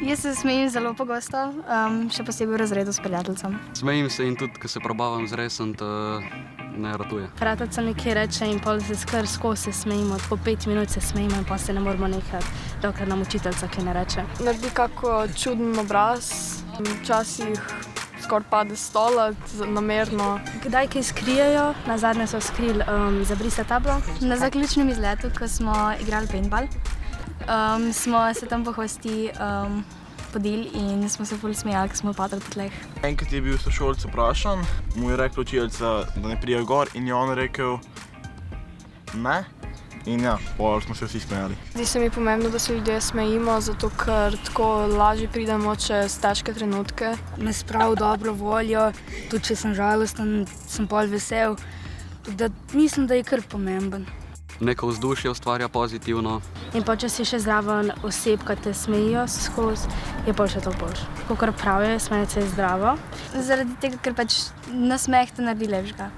Jaz se smejim zelo pogosto, še posebej v razredu s prijateljicami. Smejim se in tudi, ko se probavam zresniti, ne ratuje. Prijateljica nekaj reče in pol se skozi smejimo, tako 5 minut se smejimo in pa se ne moramo nehati, dokler nam učiteljica kaj ne reče. Naredi kako čuden obraz, včasih skoraj pade s stola, namerno. Kdaj kaj skrijejo, nazadnje so skrili zabrisati tablo. Na zaključnem izletu, ko smo igrali paintball, smo se tam po hvasti podili in smo se ful smejali, ko smo padali po tleh. Enkrat je bil sošolec vprašan, mu je rekla učiteljica, da ne pride gor in je on rekel ne. In ja, pol smo se vsi smejali. Zdi se mi pomembno, da se ljudje smejimo, zato ker tako lažje pridemo čez težke trenutke. Me spravi dobro voljo, tudi če sem žalosten, sem pol vesel. Da mislim, da je kar pomemben. Neko vzdušje ustvarja pozitivno. In pa če si še zraven oseb, ki te smejijo skozi, je pol še to boljše. Kakor pravijo, smejati se je zdravo. Zaradi tega, ker pač nasmeh te naredi lepšega.